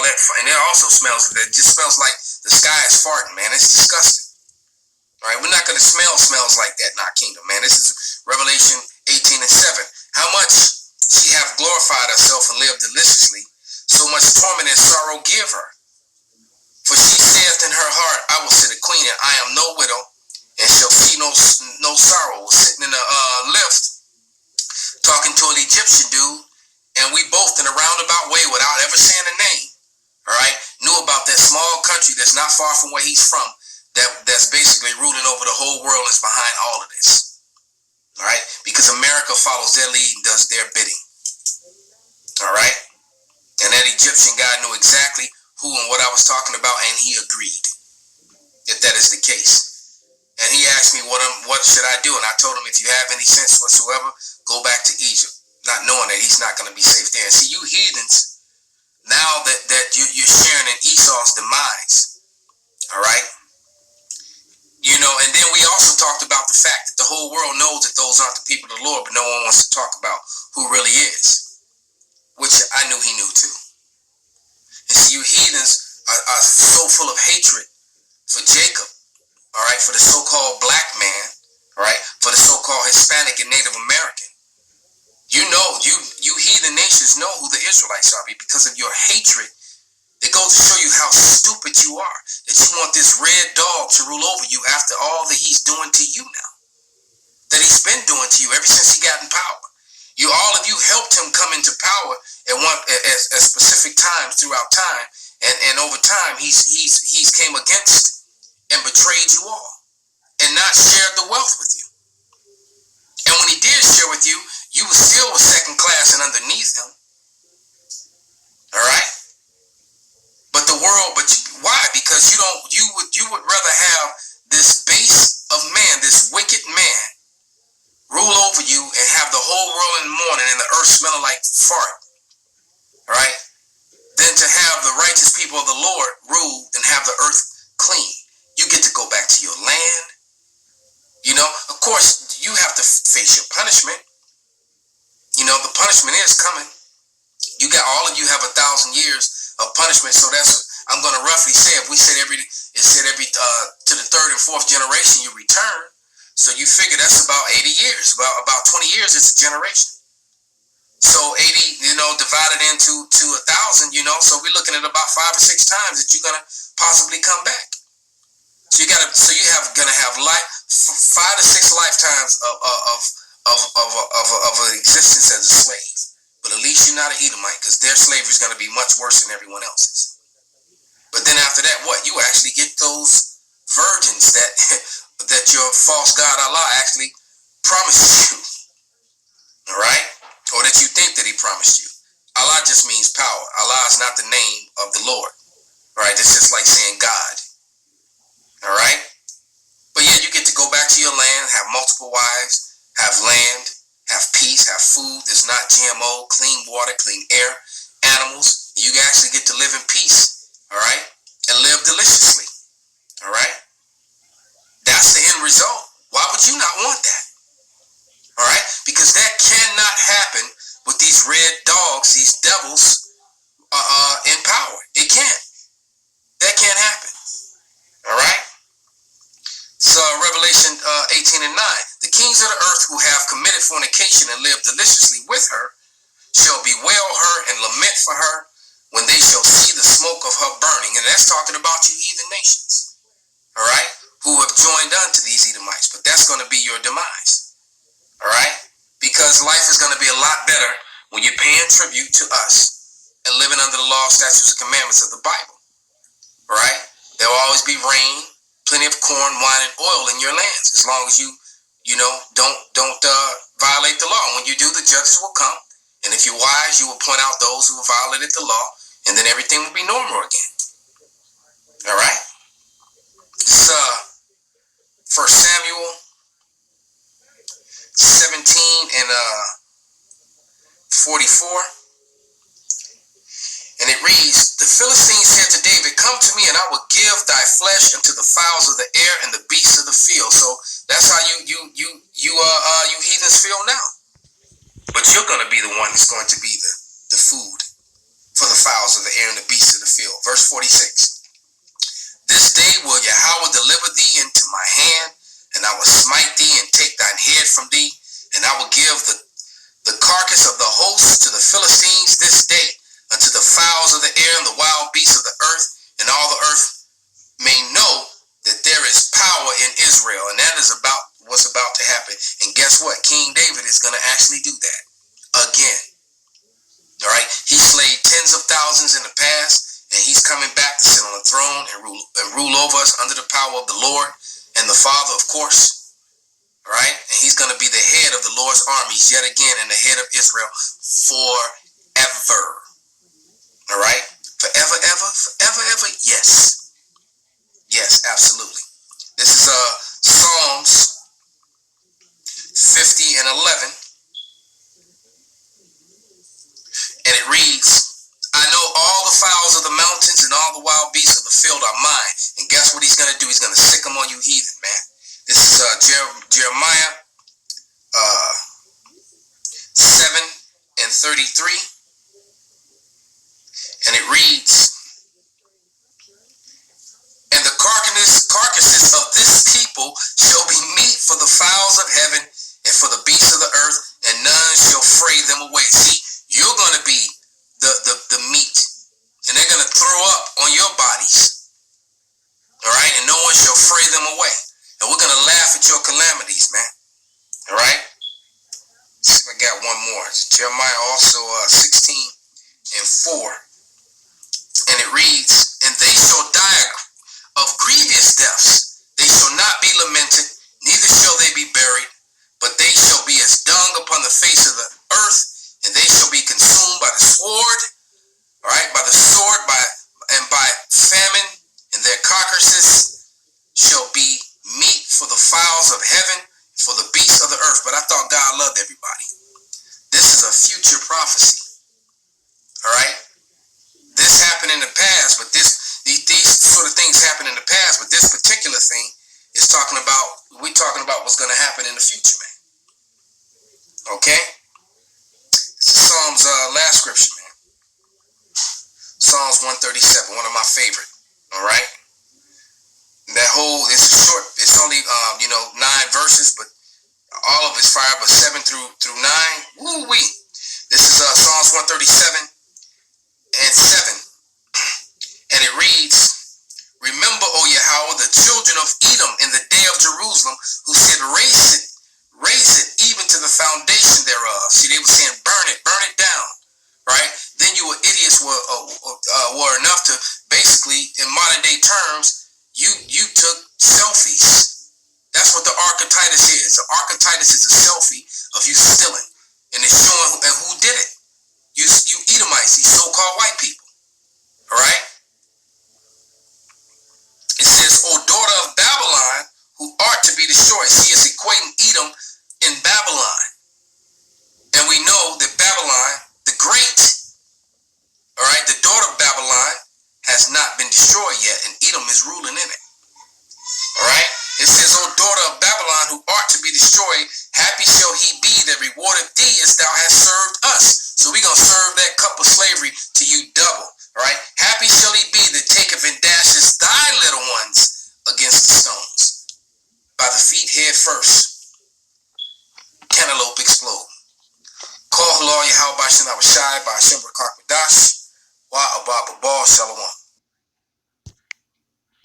all that, and it also smells. It just smells like the sky is farting, man. It's disgusting. All right, we're not going to smell smells like that in our kingdom, man. This is Revelation 18:7. How much she hath glorified herself and lived deliciously, so much torment and sorrow give her. For she saith in her heart, I will sit a queen, and I am no widow, and shall see no sorrow. Was sitting in a lift, talking to an Egyptian dude, and we both in a roundabout way, without ever saying a name, all right, knew about that small country that's not far from where he's from, that's basically ruling over the whole world, is behind all of this. All right, because America follows their lead and does their bidding. All right, and that Egyptian guy knew exactly who and what I was talking about, and he agreed that is the case. And he asked me what should I do, and I told him, if you have any sense whatsoever, go back to Egypt, not knowing that he's not going to be safe there. And see, you heathens, now that you're sharing in Esau's demise, all right. You know, and then we also talked about the fact that the whole world knows that those aren't the people of the Lord, but no one wants to talk about who really is, which I knew he knew too. And see, you heathens are so full of hatred for Jacob, all right, for the so-called black man, all right, for the so-called Hispanic and Native American. You know, you heathen nations know who the Israelites are, because of your hatred. It goes to show you how stupid you are, that you want this red dog to rule over you after all that he's doing to you now, that he's been doing to you ever since he got in power. All of you helped him come into power at specific times throughout time, and over time he's came against and betrayed you all, and not shared the wealth with you. And when he did share with you, you still were second class and underneath him. All right. But the world, why? Because you would rather have this base of man, this wicked man, rule over you and have the whole world in the morning and the earth smelling like fart, right? Than to have the righteous people of the Lord rule and have the earth clean. You get to go back to your land. You know, of course, you have to face your punishment. You know, the punishment is coming. All of you have 1,000 years of punishment, so I'm going to roughly say, if we said every to the third and fourth generation you return, so you figure that's about 80 years, about 20 years it's a generation. So 80, divided into 1,000, so we're looking at about 5 or 6 times that you're going to possibly come back. So gonna have 5 to 6 lifetimes of an existence as a slave. But at least you're not an Edomite, because their slavery is going to be much worse than everyone else's. But then after that, what? You actually get those virgins that your false god Allah actually promised you. All right? Or that you think that he promised you. Allah just means power. Allah is not the name of the Lord. All right? It's just like saying God. All right? But yeah, you get to go back to your land, have multiple wives, have land, have peace, have food that's not GMO, clean water, clean air, animals. You actually get to live in peace, all right, and live deliciously, all right. That's the end result. Why would you not want that? All right, because that cannot happen with these red dogs, these devils in power. It can't. That can't happen. All right. So Revelation 18:9, the kings of the earth who have committed fornication and lived deliciously with her shall bewail her and lament for her when they shall see the smoke of her burning. And that's talking about you heathen nations, all right, who have joined unto these Edomites. But that's going to be your demise, all right, because life is going to be a lot better when you're paying tribute to us and living under the law, statutes, and commandments of the Bible, all right. There will always be rain, plenty of corn, wine, and oil in your lands, as long as you don't violate the law. When you do, the judges will come, and if you're wise, you will point out those who have violated the law, and then everything will be normal again. All right. It's 1 Samuel 17 and 44. And it reads, the Philistine said to David, come to me and I will give thy flesh unto the fowls of the air and the beasts of the field. So that's how you heathens feel now. But you're going to be the one that's going to be the food for the fowls of the air and the beasts of the field. Verse 46. This day will Yahweh deliver thee into my hand, and I will smite thee and take thine head from thee, and I will give the carcass of the host to the Philistines this day, unto the fowls of the air and the wild beasts of the earth, and all the earth may know that there is power in Israel. And that is about what's about to happen. And guess what? King David is going to actually do that again. All right? He slayed tens of thousands in the past, and he's coming back to sit on the throne and rule over us under the power of the Lord and the Father, of course. All right? And he's going to be the head of the Lord's armies yet again, and the head of Israel forever. All right? Forever, ever, forever, ever. Yes. Yes, absolutely. This is Psalms 50 and 11. And it reads, I know all the fowls of the mountains and all the wild beasts of the field are mine. And guess what he's going to do? He's going to sick them on you heathen, man. This is Jeremiah 7 and 33. And it reads, and the carcasses of this people shall be meat for the fowls of heaven and for the beasts of the earth, and none shall fray them away. See, you're going to be the meat, and they're going to throw up on your bodies. All right? And no one shall fray them away. And we're going to laugh at your calamities, man. All right? Let's see if I got one more. It's Jeremiah also 16 and 4. And it reads, and they shall die of grievous deaths. They shall not be lamented, neither shall they be buried, but they shall be as dung upon the face of the earth, and they shall be consumed by the sword, all right, by the sword, by famine, and their carcasses shall be meat for the fowls of heaven, for the beasts of the earth. But I thought God loved everybody. This is a future prophecy. All right? This happened in the past, but these sort of things happen in the past, but this particular thing is we're talking about what's going to happen in the future, man. Okay? This is Psalms, last scripture, man. Psalms 137, one of my favorite. All right? That whole, it's short, it's only, 9 verses, but all of it's fire, but 7 through 9. Woo-wee. This is Psalms 137 and 7. And it reads, remember, O Yahweh, the children of Edom in the day of Jerusalem, who said, raise it even to the foundation thereof. See, they were saying, burn it down, right? Then you idiots were enough to basically, in modern day terms, you took selfies. That's what the archetypus is. The archetypus is a selfie of you stealing, and it's showing who did it. You Edomites, these so-called white people. All right? It says, O daughter of Babylon, who art to be destroyed. See, it's equating Edom in Babylon. And we know that Babylon, the great, all right, the daughter of Babylon has not been destroyed yet, and Edom is ruling in it. All right? It says, O daughter of Babylon, who art to be destroyed, happy shall he be that rewardeth thee as thou hast served us. So we're going to serve that cup of slavery to you double. All right? Happy shall he be that taketh and dashes thy little ones against the stones. By the feet head first. Cantaloupe explode. Call Halal Yahweh Bashan Abashai by Hashem Rakak Madash. Wa Abba Babal Shalom.